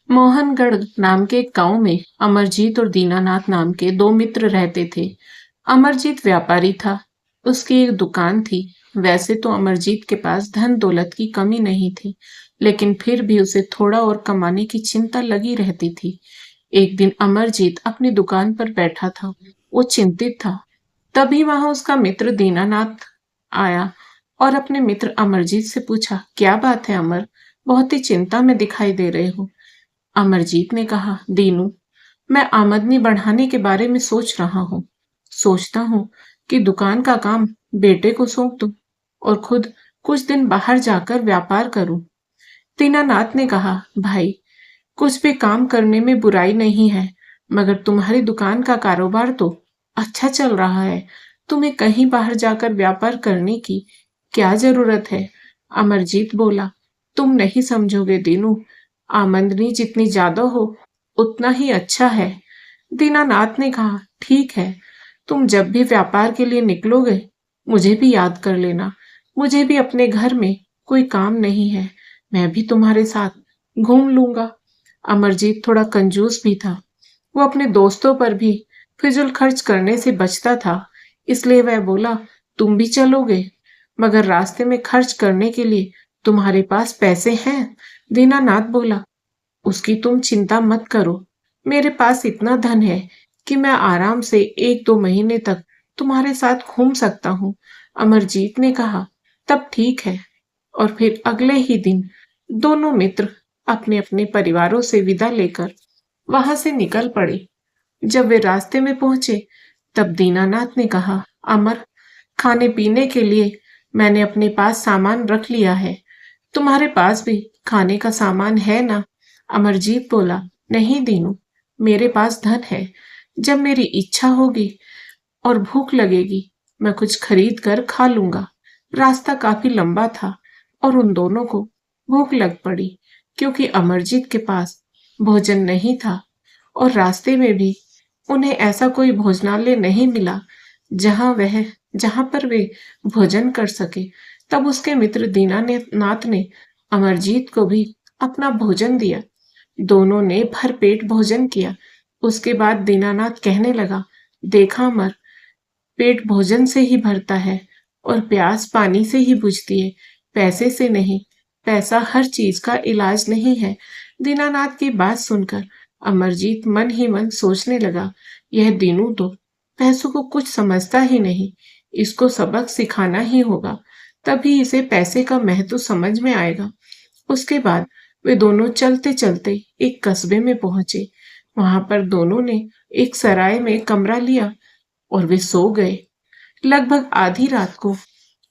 मोहनगढ़ नाम के एक गांव में अमरजीत और दीनानाथ नाम के दो मित्र रहते थे। अमरजीत व्यापारी था। उसकी एक दुकान थी। वैसे तो अमरजीत के पास धन दौलत की कमी नहीं थी, लेकिन फिर भी उसे थोड़ा और कमाने की चिंता लगी रहती थी। एक दिन अमरजीत अपनी दुकान पर बैठा था। वो चिंतित था। तभी वहां उसका मित्र दीनानाथ आया और अपने मित्र अमरजीत से पूछा, क्या बात है अमर, बहुत ही चिंता में दिखाई दे रहे हो। अमरजीत ने कहा, दीनू, मैं आमदनी बढ़ाने के बारे में सोच रहा हूँ। सोचता हूँ कि दुकान का काम बेटे को सौंप दूं और खुद कुछ दिन बाहर जाकर व्यापार करूं। दीनानाथ ने कहा, भाई, कुछ भी काम करने में बुराई नहीं है, मगर तुम्हारी दुकान का कारोबार तो अच्छा चल रहा है। तुम्हें कहीं बाहर जाकर व्यापार करने की क्या जरूरत है। अमरजीत बोला, तुम नहीं समझोगे दीनू, आमदनी जितनी ज्यादा हो उतना ही अच्छा है। दीनानाथ ने कहा, ठीक है, तुम जब भी व्यापार के लिए निकलोगे मुझे भी याद कर लेना। मुझे भी अपने घर में कोई काम नहीं है, मैं भी तुम्हारे साथ घूम लूंगा। अमरजीत थोड़ा कंजूस भी था। वो अपने दोस्तों पर भी फिजूल खर्च करने से बचता था। इसलिए वह बोला, तुम भी चलोगे, मगर रास्ते में खर्च करने के लिए तुम्हारे पास पैसे हैं। दीनानाथ बोला, उसकी तुम चिंता मत करो, मेरे पास इतना धन है कि मैं आराम से 1-2 महीने तक तुम्हारे साथ घूम सकता हूँ। अमरजीत ने कहा, तब ठीक है। और फिर अगले ही दिन दोनों मित्र अपने अपने परिवारों से विदा लेकर वहां से निकल पड़े। जब वे रास्ते में पहुंचे तब दीनानाथ ने कहा, अमर, खाने पीने के लिए मैंने अपने पास सामान रख लिया है। तुम्हारे पास भी खाने का सामान है ना। अमरजीत बोला, नहीं दीनू, मेरे पास धन है। जब मेरी इच्छा होगी और भूख लगेगी मैं कुछ खरीद कर खा लूंगा। रास्ता काफी लंबा था और उन दोनों को भूख लग पड़ी, क्योंकि अमरजीत के पास भोजन नहीं था और रास्ते में भी उन्हें ऐसा कोई भोजनालय नहीं मिला जहां पर वे भोजन कर सके। तब उसके मित्र दीनानाथ ने अमरजीत को भी अपना भोजन दिया। दोनों ने भरपेट भोजन किया। उसके बाद दीनानाथ कहने लगा, देखा अमर, पेट भोजन से ही भरता है और प्यास पानी से ही बुझती है, पैसे से नहीं। पैसा हर चीज का इलाज नहीं है। दीनानाथ की बात सुनकर अमरजीत मन ही मन सोचने लगा, यह दीनू तो पैसों को कुछ समझता ही नहीं। इसको सबक सिखाना ही होगा, तभी इसे पैसे का महत्व समझ में आएगा। उसके बाद वे दोनों चलते चलते एक कस्बे में पहुंचे। वहां पर दोनों ने एक सराय में कमरा लिया और वे सो गए। लगभग आधी रात को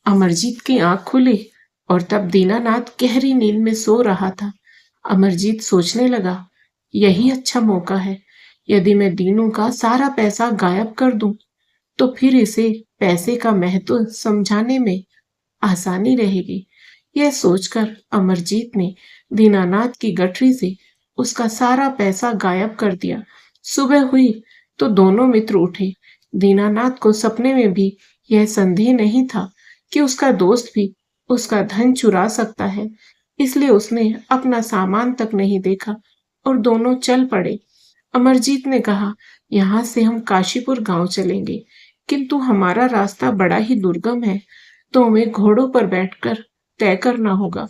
अमरजीत की आंख खुली और तब दीनानाथ गहरी नींद में सो रहा था। अमरजीत सोचने लगा, यही अच्छा मौका है। यदि मैं दीनू का सारा पैसा गायब कर दूं तो फिर इसे पैसे का महत्व समझाने में आसानी रहेगी। यह सोचकर अमरजीत ने दीनानाथ की गठरी से उसका सारा पैसा गायब कर दिया। सुबह हुई तो दोनों मित्र उठे। दीनानाथ को सपने में भी यह संदेह नहीं था कि उसका दोस्त भी उसका धन चुरा सकता है। इसलिए उसने अपना सामान तक नहीं देखा और दोनों चल पड़े। अमरजीत ने कहा, यहाँ से हम काशीपुर गांव चलेंगे, किंतु हमारा रास्ता बड़ा ही दुर्गम है, तो हमें घोड़ों पर बैठकर तय करना होगा।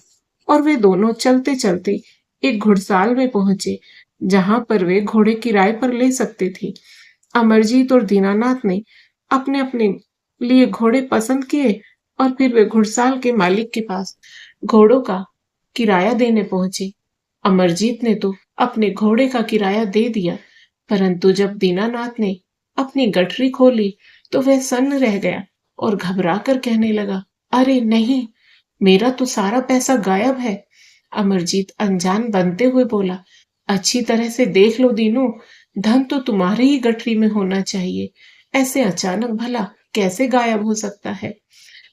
और वे दोनों चलते चलते एक घुड़साल में पहुंचे, जहां पर वे घोड़े किराए पर ले सकते थे। अमरजीत और दीनानाथ ने अपने अपने लिए घोड़े पसंद किए और फिर वे घुड़साल के मालिक के पास घोड़ों का किराया देने पहुंचे। अमरजीत ने तो अपने घोड़े का किराया दे दिया, परंतु जब दीनानाथ ने अपनी गठरी खोली तो वह सन्न रह गया और घबरा कर कहने लगा, अरे नहीं, मेरा तो सारा पैसा गायब है। अमरजीत अनजान बनते हुए बोला, अच्छी तरह से देख लो दीनू, धन तो तुम्हारे ही गठरी में होना चाहिए, ऐसे अचानक भला कैसे गायब हो सकता है।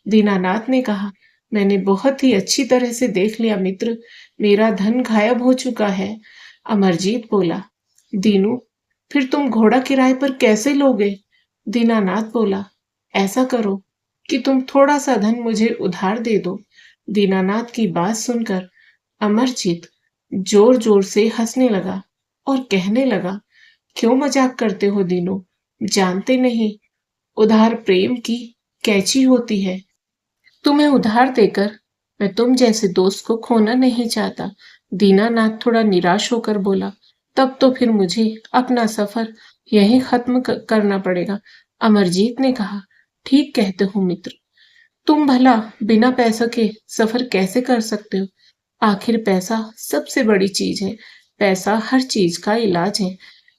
दीनानाथ ने कहा, मैंने बहुत ही अच्छी तरह से देख लिया मित्र, मेरा धन गायब हो चुका है। अमरजीत बोला, दीनू, फिर तुम घोड़ा किराए पर कैसे लोगे। दीनानाथ बोला, ऐसा करो कि तुम थोड़ा सा धन मुझे उधार दे दो। दीनानाथ की बात सुनकर अमरजीत जोर जोर से हंसने लगा और कहने लगा, क्यों मजाक करते हो दीनू? जानते नहीं उधार प्रेम की कैची होती है। तुम्हें उधार देकर मैं तुम जैसे दोस्त को खोना नहीं चाहता। दीनानाथ थोड़ा निराश होकर बोला, तब तो फिर मुझे अपना सफर यहीं खत्म करना पड़ेगा। अमरजीत ने कहा, ठीक कहते हो मित्र। तुम भला बिना पैसों के सफर कैसे कर सकते हो? आखिर पैसा सबसे बड़ी चीज है। पैसा हर चीज का इलाज है।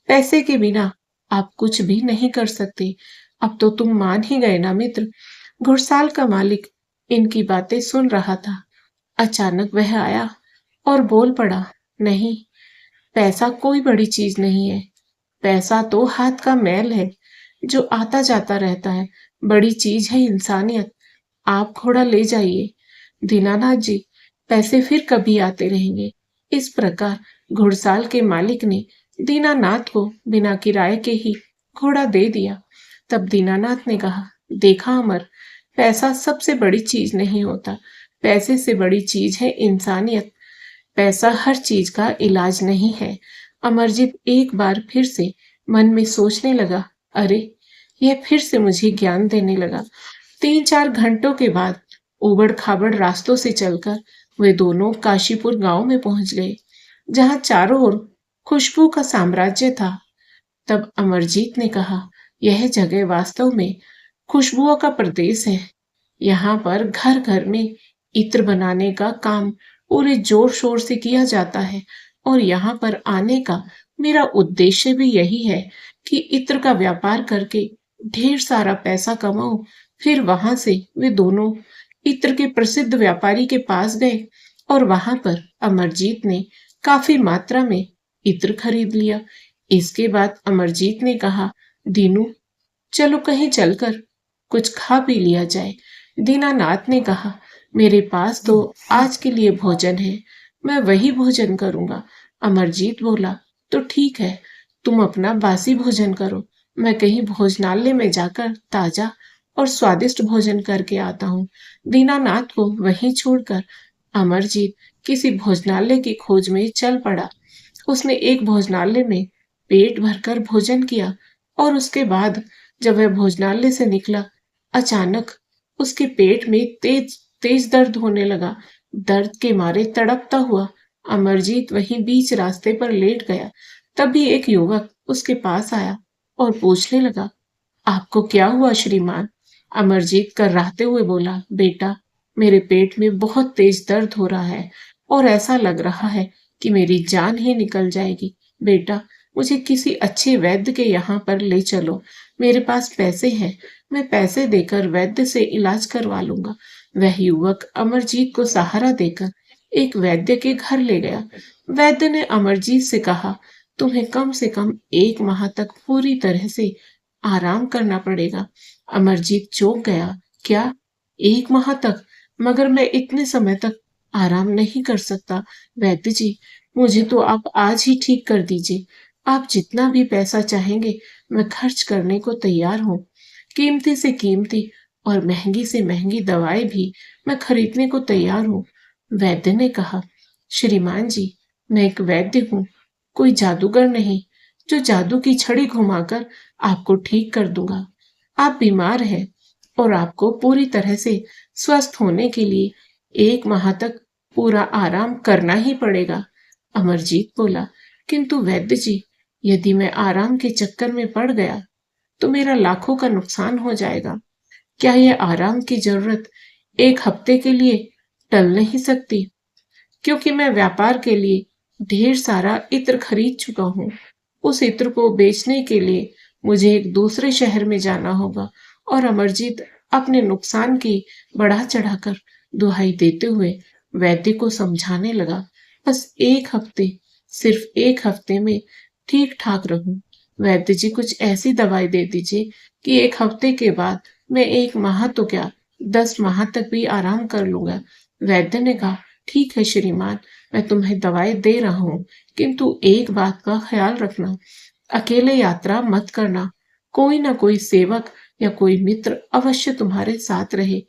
पैसे के बिना आप कुछ भी नहीं कर सकते। अब तो तुम मान ही गए ना मित्र। घुड़साल का मालिक इनकी बातें सुन रहा था। अचानक वह आया और बोल पड़ा, नहीं, पैसा कोई बड़ी चीज नहीं है। पैसा तो हाथ का मैल है जो आता जाता रहता है। बड़ी चीज है इंसानियत। आप घोड़ा ले जाइए दीनानाथ जी, पैसे फिर कभी आते रहेंगे। इस प्रकार घुड़साल के मालिक ने दीनानाथ को बिना किराए के ही घोड़ा दे दिया। तब दीनानाथ ने कहा, देखा अमर, पैसा सबसे बड़ी चीज नहीं होता। पैसे से बड़ी चीज है इंसानियत। पैसा हर चीज का इलाज नहीं है। अमरजीत एक बार फिर से मन में सोचने लगा, अरे, यह फिर से मुझे ज्ञान देने लगा। 3-4 घंटों के बाद उबड़ खाबड़ रास्तों से चलकर वे दोनों काशीपुर गांव में पहुंच गए, जहां चारों ओर खुशबू का साम्राज्य था। तब अमरजीत ने कहा, यह जगह वास्तव में खुशबुओं का प्रदेश है। यहाँ पर घर घर में इत्र बनाने का काम पूरे जोर शोर से किया जाता है और यहाँ पर आने का मेरा उद्देश्य भी यही है कि इत्र का व्यापार करके ढेर सारा पैसा कमाऊं। फिर वहां से वे दोनों इत्र के प्रसिद्ध व्यापारी के पास गए और वहां पर अमरजीत ने काफी मात्रा में इत्र खरीद लिया। इसके बाद अमरजीत ने कहा, दीनू, चलो कहीं चलकर कुछ खा पी लिया जाए। दीनानाथ ने कहा, मेरे पास तो आज के लिए भोजन है, मैं वही भोजन करूंगा। अमरजीत बोला, तो ठीक है, तुम अपना बासी भोजन करो। मैं कहीं भोजनालय में जाकर ताजा और स्वादिष्ट भोजन करके आता हूँ। दीनानाथ को वहीं छोड़कर अमरजीत किसी भोजनालय की खोज में चल पड़ा। उसने एक भोजनालय में पेट भरकर भोजन किया और उसके बाद जब वह भोजनालय से निकला, अचानक उसके पेट में तेज तेज दर्द होने लगा। दर्द के मारे तड़पता हुआ अमरजीत वहीं बीच रास्ते पर लेट गया। तभी एक युवक उसके पास आया और पूछने लगा, आपको क्या हुआ श्रीमान? अमरजीत कर्राते हुए बोला, बेटा, मेरे पेट में बहुत तेज दर्द हो रहा है और ऐसा लग रहा है कि मेरी जान ही निकल जाएगी। बेटा, मुझे किसी अच्छे वैद्य के यहाँ पर ले चलो। मेरे पास पैसे हैं, मैं पैसे देकर वैद्य से इलाज करवा लूंगा। वह युवक अमरजीत को सहारा देकर एक वैद्य के घर ले गया। वैद्य ने अमरजीत से कहा, तुम्हें कम से कम 1 माह तक पूरी तरह से आराम करना पड़ेगा। अमरजीत चौंक गया, क्या 1 माह तक? मगर मैं इतने समय तक आराम नहीं कर सकता। वैद्य जी, मुझे तो आप आज ही ठीक कर दीजिए। आप जितना भी पैसा चाहेंगे मैं खर्च करने को तैयार हूँ। कीमती से कीमती और महंगी से महंगी दवाएं भी मैं खरीदने को तैयार हूँ। वैद्य ने कहा, श्रीमान जी, मैं एक वैद्य हूँ, कोई जादूगर नहीं जो जादू की छड़ी घुमाकर आपको ठीक कर दूंगा। आप बीमार हैं और आपको पूरी तरह से स्वस्थ होने के लिए 1 माह तक पूरा आराम करना ही पड़ेगा। अमरजीत बोला, किंतु वैद्य जी, यदि मैं आराम के चक्कर में पड़ गया तो मेरा लाखों का नुकसान हो जाएगा। क्या यह आराम की जरूरत 1 हफ्ते के लिए टल नहीं सकती? क्योंकि मैं व्यापार के लिए ढेर सारा इत्र खरीद चुका हूँ। उस इत्र को बेचने के लिए मुझे एक दूसरे शहर में जाना होगा। और अमरजीत अपने नुकसान की बढ़ा चढ़ाकर दुहाई देते हुए वैद्य को समझाने लगा, बस 1 हफ्ते, सिर्फ 1 हफ्ते में ठीक ठाक रहूं। वैद्य जी, कुछ ऐसी दवाई दे दीजिए कि 1 हफ्ते के बाद मैं 1 माह तो क्या, 10 माह तक भी आराम कर लूंगा। वैद्य ने कहा, ठीक है श्रीमान, मैं तुम्हें दवाई दे रहा हूँ, किंतु एक बात का ख्याल रखना, अकेले यात्रा मत करना। कोई ना कोई सेवक या कोई मित्र अवश्य तुम्हारे साथ रहे,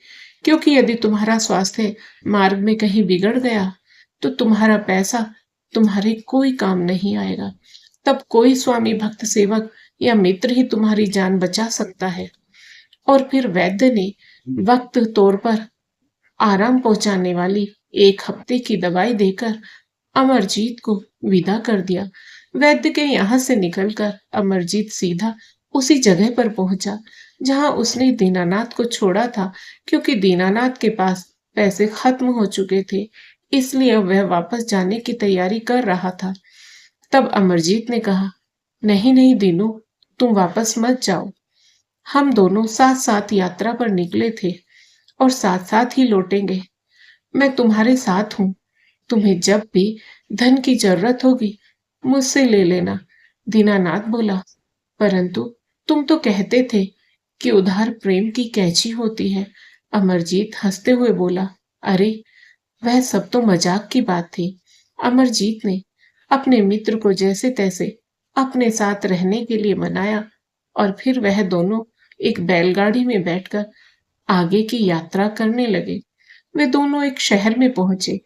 क्योंकि यदि तुम्हारा स्वास्थ्य मार्ग में कहीं बिगड़ गया तो तुम्हारा पैसा तुम्हारे कोई काम नहीं आएगा। तब कोई स्वामी भक्त सेवक या मित्र ही तुम्हारी जान बचा सकता है। और फिर वैद्य ने वक्त तौर पर आराम पहुंचाने वाली 1 हफ्ते की दवाई देकर अमरजीत को विदा कर दिया। वैद्य के यहाँ से निकलकर अमरजीत सीधा उसी जगह पर पहुंचा जहां उसने दीनानाथ को छोड़ा था, क्योंकि दीनानाथ के पास पैसे खत्म हो चुके थे, इसलिए अब वह वापस जाने की तैयारी कर रहा था। तब अमरजीत ने कहा, नहीं नहीं दीनू, तुम वापस मत जाओ। हम दोनों साथ साथ यात्रा पर निकले थे और साथ साथ ही लौटेंगे। मैं तुम्हारे साथ हूँ। तुम्हें जब भी धन की जरूरत होगी मुझसे ले लेना। दीनानाथ बोला, परंतु तुम तो कहते थे कि उधार प्रेम की कैची होती है। अमरजीत हंसते हुए बोला, अरे वह सब तो मजाक की बात थी। अमरजीत ने अपने मित्र को जैसे तैसे अपने साथ रहने के लिए मनाया और फिर वह दोनों एक बैलगाड़ी में बैठकर आगे की यात्रा करने लगे। वे दोनों एक शहर में पहुंचे।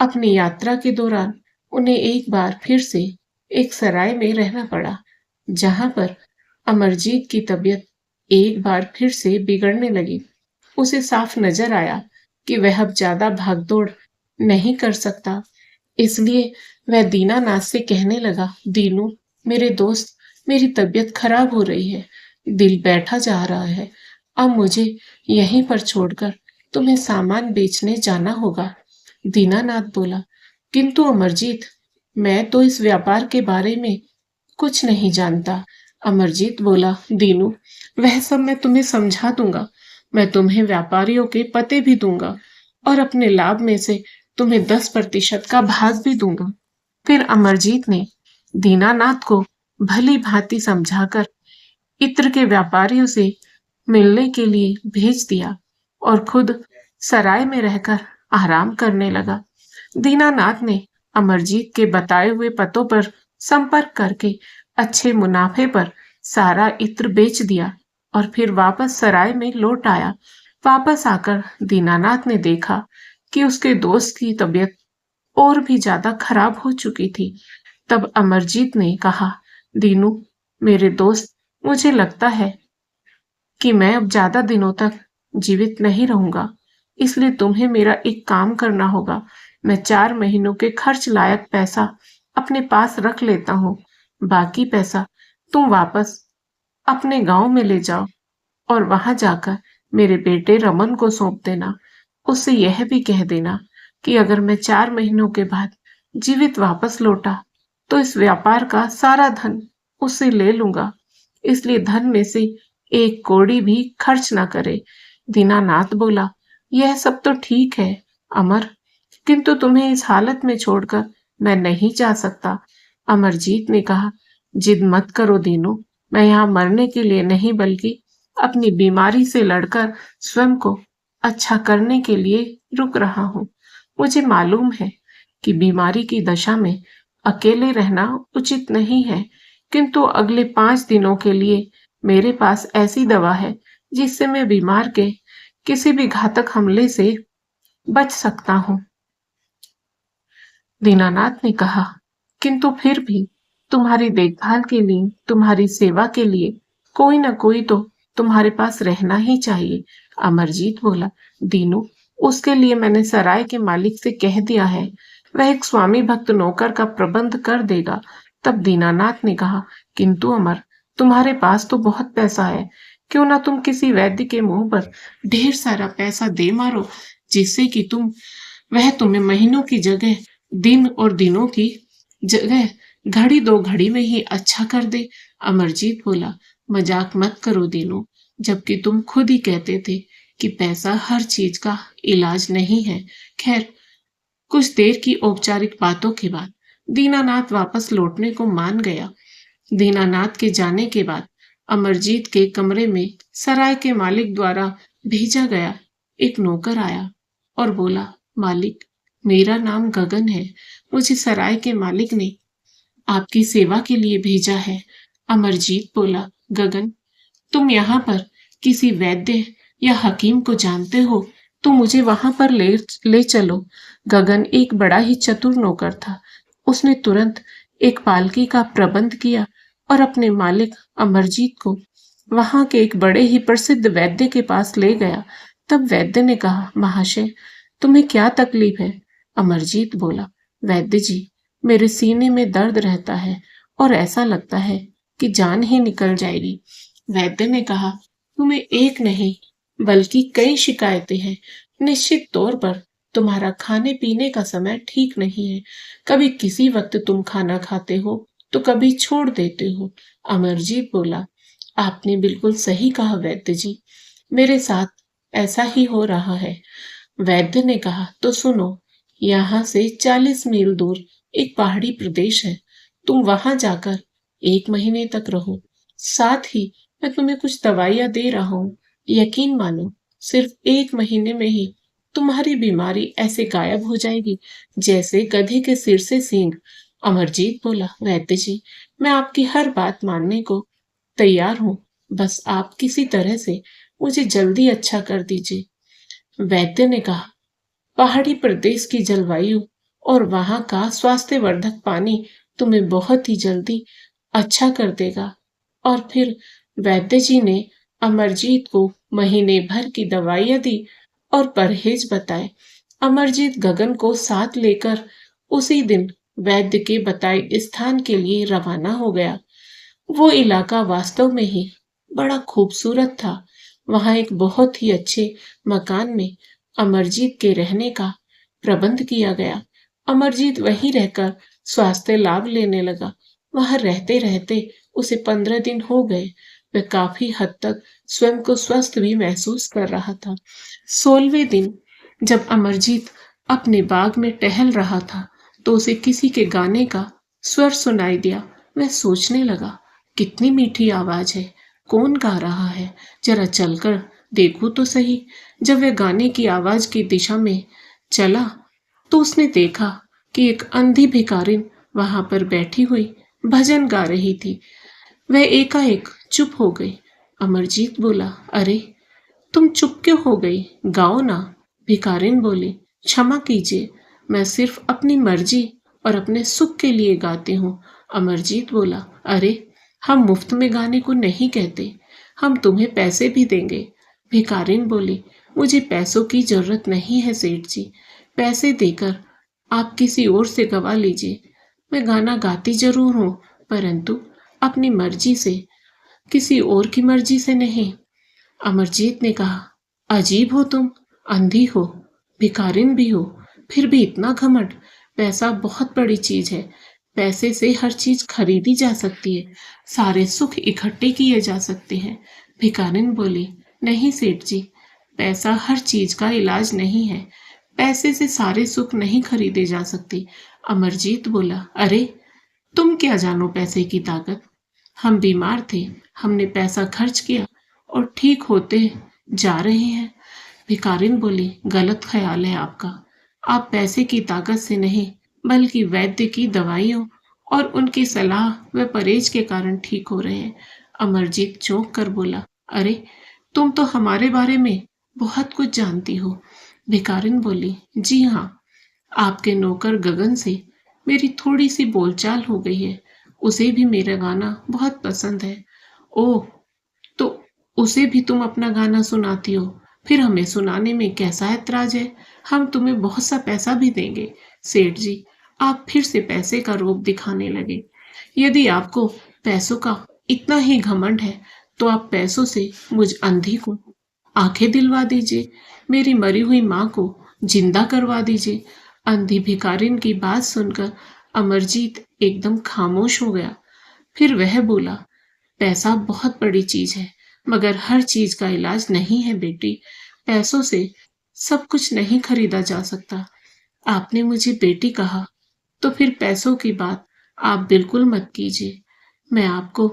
अपनी यात्रा के दौरान उन्हें एक बार फिर से एक सराय में रहना पड़ा, जहां पर अमरजीत की तबीयत एक बार फिर से बिगड़ने लगी। उसे साफ नजर आया कि वह अब ज्यादा भागदौड़ नहीं कर सकता। इसलिए वह दीनानाथ से कहने लगा, दीनू मेरे दोस्त, मेरी तबीयत खराब हो रही है, दिल बैठा जा रहा है। अब मुझे यहीं पर छोड़कर तुम्हें सामान बेचने जाना होगा। दीनानाथ बोला, किंतु अमरजीत, मैं तो इस व्यापार के बारे में कुछ नहीं जानता। अमरजीत बोला, दीनू वह सब मैं तुम्हें समझा दूंगा। मैं तुम्हें व्यापारियों के पते भी दूंगा और अपने लाभ में से तुम्हें 10% का भाग भी दूंगा। फिर अमरजीत ने दीनानाथ को भली भांति समझाकर इत्र के व्यापारियों से मिलने के लिए भेज दिया और खुद सराय में रहकर आराम करने लगा। दीनानाथ ने अमरजीत के बताए हुए पतों पर संपर्क करके अच्छे मुनाफे पर सारा इत्र बेच दिया और फिर वापस सराय में लौट आया। वापस आकर दीनानाथ ने देखा कि उसके दोस्त की तबीयत और भी ज्यादा खराब हो चुकी थी। तब अमरजीत ने कहा, दीनू मेरे दोस्त, मुझे लगता है कि मैं अब ज्यादा दिनों तक जीवित नहीं रहूंगा, इसलिए तुम्हें मेरा एक काम करना होगा। मैं 4 महीनों के खर्च लायक पैसा अपने पास रख लेता हूँ। बाकी पैसा तुम वापस अपने गांव में ले जाओ और वहां जाकर मेरे बेटे रमन को सौंप देना। उससे यह भी कह देना कि अगर मैं 4 महीनों के बाद जीवित वापस लौटा तो इस व्यापार का सारा धन उससे ले लूंगा, इसलिए धन में से 1 कौड़ी भी खर्च ना करे। दीनानाथ बोला, यह सब तो ठीक है अमर, किंतु तुम्हें इस हालत में छोड़कर मैं नहीं जा सकता। अमरजीत ने कहा, जिद मत करो दीनू, मैं यहाँ मरने के लिए नहीं बल्कि अपनी बीमारी से लड़कर स्वयं को अच्छा करने के लिए रुक रहा हूँ। मुझे मालूम है कि बीमारी की दशा में अकेले रहना उचित नहीं है, किंतु अगले 5 दिनों के लिए मेरे पास ऐसी दवा है जिससे मैं बीमार के किसी भी घातक हमले से बच सकता हूँ। दीनानाथ ने कहा, किंतु फिर भी तुम्हारी देखभाल के लिए, तुम्हारी सेवा के लिए कोई ना कोई तो तुम्हारे पास रहना ही चाहिए। अमरजीत बोला, दीनू उसके लिए मैंने सराय के मालिक से कह दिया है, वह एक स्वामी भक्त नौकर का प्रबंध कर देगा। तब दीनानाथ ने कहा, किंतु अमर, तुम्हारे पास तो बहुत पैसा है, क्यों ना तुम किसी वैद्य के मुंह पर ढेर सारा पैसा दे मारो, जिससे कि वह तुम्हें महीनों की जगह दिन और दिनों की जगह घड़ी 2 घड़ी में ही अच्छा कर दे। अमरजीत बोला, मजाक मत करो दीनू, जबकि तुम खुद ही कहते थे कि पैसा हर चीज का इलाज नहीं है। खैर, कुछ देर की औपचारिक बातों के बाद दीनानाथ वापस लौटने को मान गया। दीनानाथ के जाने के बाद अमरजीत के कमरे में सराय के मालिक द्वारा भेजा गया एक नौकर आया और बोला, मालिक, मेरा नाम गगन है, मुझे सराय के मालिक ने आपकी सेवा के लिए भेजा है। अमरजीत बोला, गगन, तुम यहाँ पर किसी वैद्य या हकीम को जानते हो तो मुझे वहां पर ले चलो। गगन एक बड़ा ही चतुर नौकर था। उसने तुरंत एक पालकी का प्रबंध किया और अपने मालिक अमरजीत को वहां के एक बड़े ही प्रसिद्ध वैद्य के पास ले गया। तब वैद्य ने कहा, महाशय, तुम्हें क्या तकलीफ है? अमरजीत बोला, वैद्य जी, मेरे सीने में दर्द रहता है और ऐसा लगता है कि जान ही निकल जाएगी। वैद्य ने कहा, तुम्हें एक नहीं बल्कि कई शिकायतें हैं। निश्चित तौर पर तुम्हारा खाने पीने का समय ठीक नहीं है। कभी किसी वक्त तुम खाना खाते हो तो कभी छोड़ देते हो। अमरजीत बोला, आपने बिल्कुल सही कहा वैद्य जी, मेरे साथ ऐसा ही हो रहा है। वैद्य ने कहा, तो सुनो, यहाँ से 40 मील दूर एक पहाड़ी प्रदेश है। तुम वहां जाकर 1 महीने तक रहो। साथ ही मैं तुम्हें कुछ दवाइयां दे रहा हूँ। यकीन मानो, सिर्फ 1 महीने में ही तुम्हारी बीमारी ऐसे गायब हो जाएगी जैसे गधे के सिर से सींग। अमरजीत बोला, वैद्य जी, मैं आपकी हर बात मानने को तैयार हूँ। बस आप किसी तरह से मुझे जल्दी अच्छा कर दीजिए। वैद्य ने कहा, पहाड़ी प्रदेश की जलवायु और वहां का स्वास्थ्यवर्धक पानी तुम्हें बहुत ही जल्दी अच्छा कर देगा। और फिर वैद्य जी ने अमरजीत को महीने भर की दवाइयां दी और परहेज बताए। अमरजीत गगन को साथ लेकर उसी दिन वैद्य के बताए स्थान के लिए रवाना हो गया। वो इलाका वास्तव में ही बड़ा खूबसूरत था। वहां एक बहुत ही अच्छे मकान में अमरजीत के रहने का प्रबंध किया गया। अमरजीत वहीं रहकर स्वास्थ्य लाभ लेने लगा। वहां रहते रहते उसे 15 दिन हो गए। वह काफी हद तक स्वयं को स्वस्थ भी महसूस कर रहा था। 16वें दिन जब अमरजीत अपने बाग में टहल रहा था तो उसे किसी के गाने का स्वर सुनाई दिया। वह सोचने लगा, कितनी मीठी आवाज है, कौन गा रहा है, जरा चलकर देखूं तो सही। जब वह गाने की आवाज की दिशा में चला तो उसने देखा कि एक अंधी भिखारिन वहां पर बैठी हुई भजन गा रही थी। वह एकाएक चुप हो गई। अमरजीत बोला, अरे, तुम चुप क्यों हो गई? गाओ ना। भिखारिन बोली, क्षमा कीजिए, मैं सिर्फ अपनी मर्जी और अपने सुख के लिए गाती हूँ। अमरजीत बोला, अरे, हम मुफ्त में गाने को नहीं कहते, हम तुम्हें पैसे भी देंगे। भिखारिन बोली, मुझे पैसों की जरूरत नहीं है सेठ जी, पैसे देकर आप किसी और से गवा लीजिए। मैं गाना गाती जरूर हूँ, परंतु अपनी मर्जी से, किसी और की मर्जी से नहीं। अमरजीत ने कहा, अजीब हो तुम, अंधी हो, भिखारिन भी हो, फिर भी इतना घमंड। पैसा बहुत बड़ी चीज है। पैसे से हर चीज खरीदी जा सकती है, सारे सुख इकट्ठे किए जा सकते हैं। भिखारिन बोली, नहीं सेठ जी, पैसा हर चीज का इलाज नहीं है। पैसे से सारे सुख नहीं खरीदे जा सकते। अमरजीत बोला, अरे, तुम क्या जानो पैसे की ताकत। हम बीमार थे, हमने पैसा खर्च किया और ठीक होते जा रहे हैं। भिखारिन बोली, गलत ख्याल है आपका। आप पैसे की ताकत से नहीं बल्कि वैद्य की दवाइयों और उनकी सलाह व परहेज के कारण ठीक हो रहे हैं। अमरजीत चौंक कर बोला, अरे, तुम तो हमारे बारे में बहुत कुछ जानती हो। भिखारिन बोली, जी हाँ, आपके नौकर गगन से मेरी थोड़ी सी बोलचाल हो गई है। उसे भी मेरा गाना बहुत पसंद है। ओह, तो उसे भी तुम अपना गाना सुनाती हो? फिर हमें सुनाने में कैसा ऐतराज है? हम तुम्हें बहुत सा पैसा भी देंगे। सेठ जी, आप फिर से पैसे का रोब दिखाने लगे। यदि आपको पैसों का इतना ही घमंड है तो आप पैसों से मुझ अंधी को आंखें दिलवा दीजिए, मेरी मरी हुई माँ को जिंदा करवा दीजिए। अंधी भिखारिन की बात सुनकर अमरजीत एकदम खामोश हो गया। फिर वह बोला, पैसा बहुत बड़ी चीज है, मगर हर चीज का इलाज नहीं है बेटी। पैसों से सब कुछ नहीं खरीदा जा सकता। आपने मुझे बेटी कहा, तो फिर पैसों की बात आप बिल्कुल मत कीजिए। मैं आपको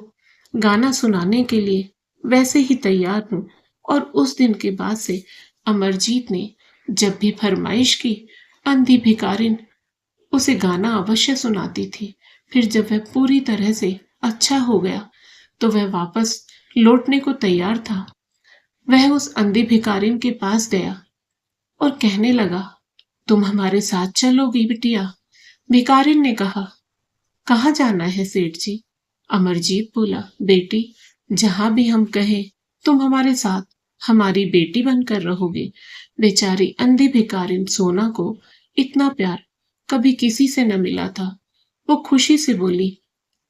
गाना सुनाने के लिए वैसे ही तैयार हूँ। और उस दिन के बाद से अमरजीत ने जब भी फरमाइश की, अंधी भिखारिन उसे गाना अवश्य सुनाती थी। फिर जब वह पूरी तरह से अच्छा हो गया तो वह वापस लौटने को तैयार था। वह उस अंधी भिखारिन के पास गया और कहने लगा, तुम हमारे साथ चलोगी बिटिया? भिखारिन ने कहा, कहाँ जाना है सेठ जी? अमरजीत बोला, बेटी, जहां भी हम कहें तुम हमारे साथ हमारी बेटी बनकर रहोगे। बेचारी अंधी भिखारिन सोना को इतना प्यार कभी किसी से न मिला था। वो खुशी से बोली,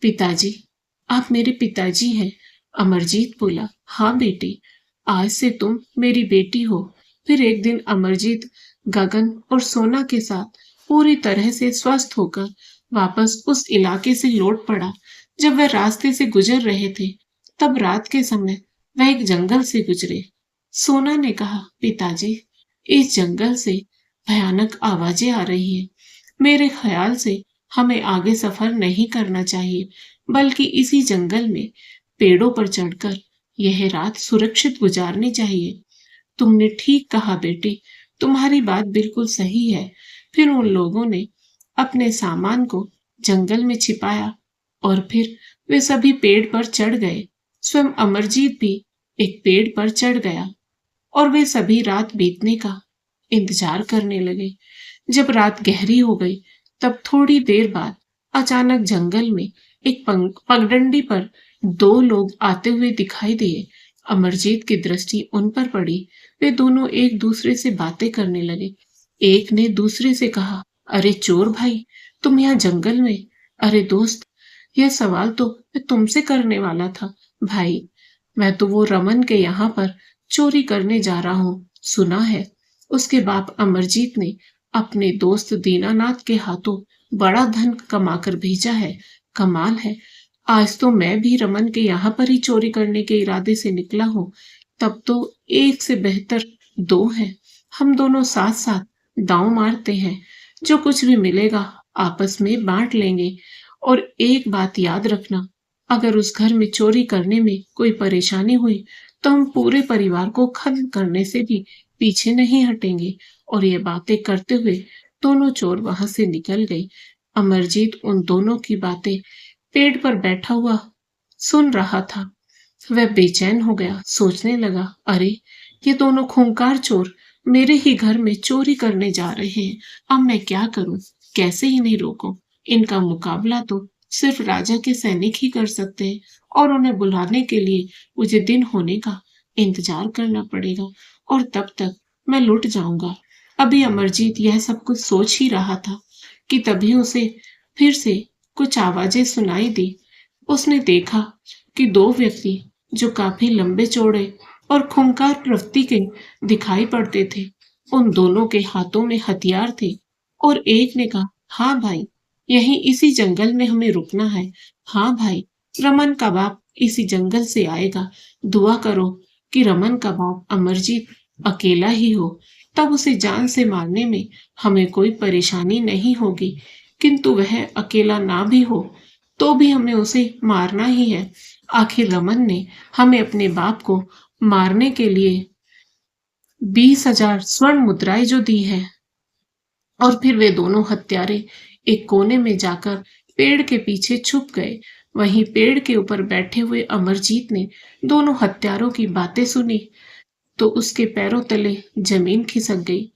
पिताजी, आप मेरे पिताजी हैं। अमरजीत बोला, हाँ बेटी, आज से तुम मेरी बेटी हो। फिर एक दिन अमरजीत गगन और सोना के साथ पूरी तरह से स्वस्थ होकर वापस उस इलाके से लौट पड़ा। जब वह रास्ते से गुजर रहे थे, तब रात के समय वह एक जंगल से गुजरे। सोना ने कहा, पिताजी, इस जंगल से भयानक आवाजें आ रही हैं। मेरे ख्याल से हमें आगे सफर नहीं करना चाहिए, बल्कि इसी जंगल में पेड़ों पर चढ़कर यह रात सुरक्षित गुजारनी चाहिए। तुमने ठीक कहा बेटी, तुम्हारी बात बिल्कुल सही है। फिर उन लोगों ने अपने सामान को जंगल में छिपाया और फिर वे सभी पेड़ पर चढ़ गए। स्वयं अमरजीत भी एक पेड़ पर चढ़ गया और वे सभी रात बीतने का इंतजार करने लगे। जब रात गहरी हो गई, तब थोड़ी देर बाद अचानक जंगल में एक पगडंडी पर दो लोग आते हुए दिखाई दिए। अमरजीत की दृष्टि उन पर पड़ी। वे दोनों एक दूसरे से बातें करने लगे। एक ने दूसरे से कहा, अरे चोर भाई, तुम यहाँ जंगल में? अरे दोस्त, यह सवाल तो मैं तुमसे करने वाला था। भाई, मैं तो वो रमन के यहाँ पर चोरी करने जा रहा हूँ, सुना है उसके बाप अमरजीत ने अपने दोस्त दीनानाथ के हाथों बड़ा धन कमाकर भेजा है। कमाल है, आज तो मैं भी रमन के यहाँ पर ही चोरी करने के इरादे से निकला हूँ। तब तो एक से बेहतर दो हैं। हम दोनों साथ साथ दांव मारते हैं। जो कुछ भी मिलेगा आपस में बांट लेंगे। और एक बात याद रखना, अगर उस घर में चोरी करने में कोई परेशानी हुई, तो हम पूरे परिवार को खत्म करने से भी पीछे नहीं हटेंगे। और ये बातें करते हुए दोनों चोर वहां से निकल गए। अमरजीत उन दोनों की बातें पेड़ पर बैठा हुआ सुन रहा था। वह बेचैन हो गया, सोचने लगा, अरे, ये दोनों खूंखार चोर मेरे ही घर में चोरी करने जा रहे हैं। अब मैं क्या करूं? कैसे इन्हें रोकूं? इनका मुकाबला तो सिर्फ राजा के सैनिक ही कर सकते हैं, और उन्हें बुलाने के लिए मुझे दिन होने का इंतजार करना पड़ेगा, और तब तक मैं लुट जाऊंगा। अभी अमरजीत यह सब कुछ सोच ही रहा था कि तभी उसे फिर से कुछ आवाजें सुनाई दी। उसने देखा कि दो व्यक्ति जो काफी लंबे चौड़े और खूंखार प्रवृत्ति के दिखाई पड़ते थे, उन दोनों के हाथों में हथियार थे। और एक ने कहा, हाँ भाई, यहीं इसी जंगल में हमें रुकना है। हाँ भाई, रमन का बाप इसी जंगल से आएगा। दुआ करो कि रमन का बाप अमरजीत अकेला ही हो, तब उसे जान से मारने में हमें कोई परेशानी नहीं होगी। किंतु वह अकेला ना भी हो, तो भी हमें उसे मारना ही है। आखिर रमन ने हमें अपने बाप को मारने के लिए 20,000 स्वर्ण मुद्राएं जो दी है। और फिर वे दोनों हत्यारे एक कोने में जाकर पेड़ के पीछे छुप गए। वहीं पेड़ के ऊपर बैठे हुए अमरजीत ने दोनों हत्यारों की बातें सुनी, तो उसके पैरों तले जमीन खिसक गई।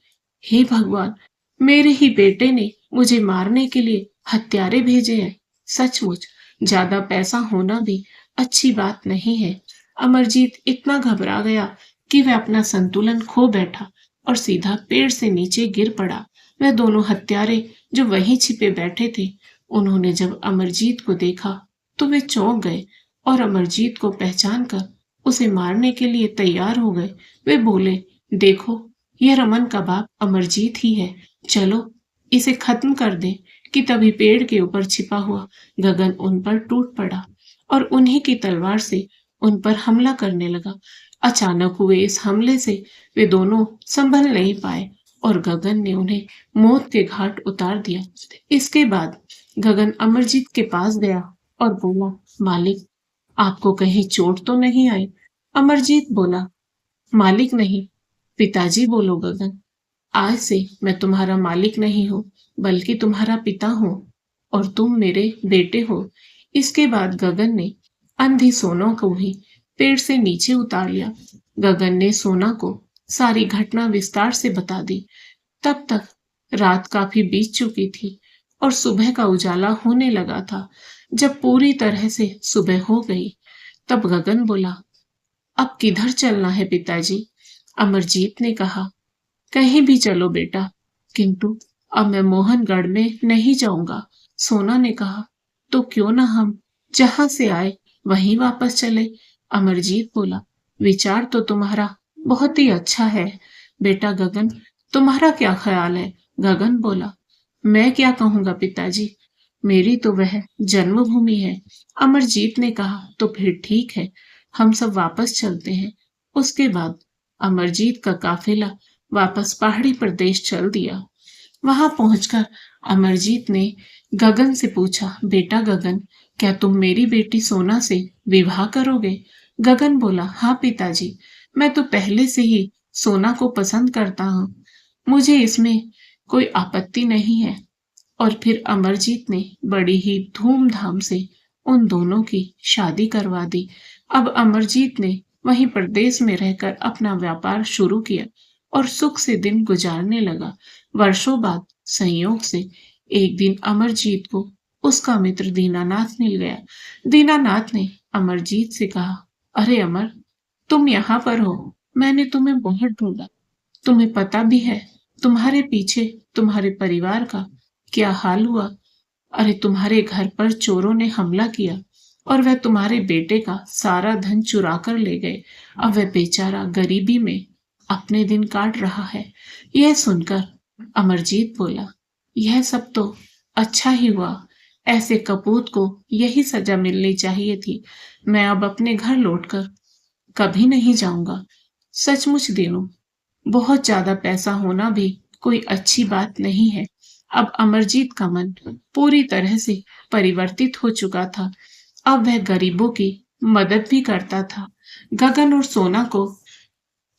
हे भगवान, मेरे ही बेटे ने मुझे मारने के लिए हत्यारे भेजे हैं। सचमुच ज्यादा पैसा होना भी अच्छी बात नहीं है। अमरजीत इतना घबरा गया कि वह अपना संतुलन खो बैठा और सीधा पेड़ से नीचे गिर पड़ा। वह दोनों हत्यारे जो वहीं छिपे बैठे थे, उन्होंने जब अमरजीत को देखा तो वे चौंक गए और अमरजीत को पहचान कर उसे मारने के लिए तैयार हो गए। वे बोले, देखो, यह रमन का बाप अमरजीत ही है। चलो इसे खत्म कर दें। कि तभी पेड़ के ऊपर छिपा हुआ गगन उन पर टूट पड़ा और उन्हीं की तलवार से उन पर हमला करने लगा। अचानक हुए इस हमले से वे दोनों संभल नहीं पाए और गगन ने उन्हें मौत के घाट उतार दिया। इसके बाद गगन अमरजीत के पास गया और बोला, मालिक, आपको कहीं चोट तो नहीं आई? अमरजीत बोला, मालिक नहीं, पिताजी बोलो गगन। आज से मैं तुम्हारा मालिक नहीं हूँ, बल्कि तुम्हारा पिता हूँ, और तुम मेरे बेटे हो। इसके बाद गगन ने अंधी सोना को भी पेड़ से नीचे उतार लिया। गगन ने सोना को सारी घटना विस्तार से बता दी। तब तक रात काफी बीत चुकी थी और सुबह का उजाला होने लगा था। जब पूरी तरह से सुबह हो गई, तब गगन बोला, अब किधर चलना है पिताजी? अमरजीत ने कहा, कहीं भी चलो बेटा, किंतु अब मैं मोहनगढ़ में नहीं जाऊंगा। सोना ने कहा, तो क्यों ना हम जहां से आए वहीं वापस चले? अमरजीत बोला, विचार तो तुम्हारा बहुत ही अच्छा है बेटा गगन, तुम्हारा क्या ख्याल है? गगन बोला, मैं क्या कहूंगा पिताजी, मेरी तो वह जन्मभूमि है। अमरजीत ने कहा, तो फिर ठीक है, हम सब वापस चलते हैं। उसके बाद अमरजीत का काफिला वापस पहाड़ी प्रदेश चल दिया। वहां पहुंचकर अमरजीत ने गगन से पूछा, बेटा गगन, क्या तुम मेरी बेटी सोना से विवाह करोगे? गगन बोला, हाँ पिताजी, मैं तो पहले से ही सोना को पसंद करता हूँ, मुझे इसमें कोई आपत्ति नहीं है। और फिर अमरजीत ने बड़ी ही धूमधाम से उन दोनों की शादी करवा दी। अब अमरजीत ने वहीं प्रदेश में रहकर अपना व्यापार शुरू किया और सुख से दिन गुजारने लगा। वर्षों बाद संयोग से एक दिन अमरजीत को उसका मित्र दीनानाथ मिल गया। दीनानाथ ने अमरजीत से कहा, अरे अमर, तुम यहाँ पर हो, मैंने तुम्हें बहुत ढूंढा। तुम्हें पता भी है तुम्हारे पीछे तुम्हारे परिवार का क्या हाल हुआ? अरे तुम्हारे घर पर चोरों ने हमला किया और वह तुम्हारे बेटे का सारा धन चुरा कर ले गए। अब वह बेचारा गरीबी में अपने दिन काट रहा है। यह सुनकर अमरजीत बोला, यह सब तो अच्छा ही हुआ, ऐसे कपूत को यही सजा मिलनी चाहिए थी। मैं अब अपने घर लौटकर कभी नहीं जाऊंगा। सचमुच दिनों, बहुत ज्यादा पैसा होना भी कोई अच्छी बात नहीं है। अब अमरजीत का मन पूरी तरह से परिवर्तित हो चुका था। अब वह गरीबों की मदद भी करता था। गगन और सोना को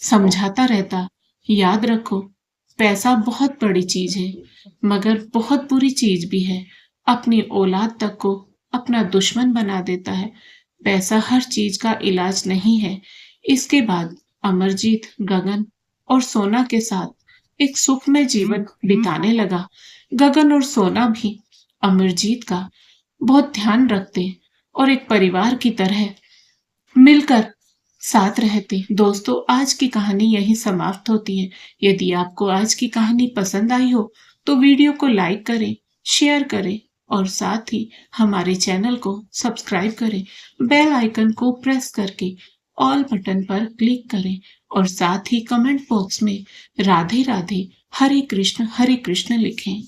समझाता रहता, याद रखो, पैसा बहुत बड़ी चीज है, मगर बहुत बुरी चीज भी है। अपनी औलाद तक को अपना दुश्मन बना देता है। पैसा हर चीज का इलाज नहीं है। इसके बाद अमरजीत गगन और सोना के साथ एक सुखमय जीवन बिताने लगा। गगन और सोना भी अमरजीत का बहुत ध्यान रखते और एक परिवार की तरह मिलकर साथ रहते। दोस्तों, आज की कहानी यही समाप्त होती है। यदि आपको आज की कहानी पसंद आई हो तो वीडियो को लाइक करें, शेयर करें और साथ ही हमारे चैनल को सब्सक्राइब करें। बेल आइकन को प्रेस करके ऑल बटन पर क्लिक करें और साथ ही कमेंट बॉक्स में राधे राधे, हरे कृष्ण लिखें।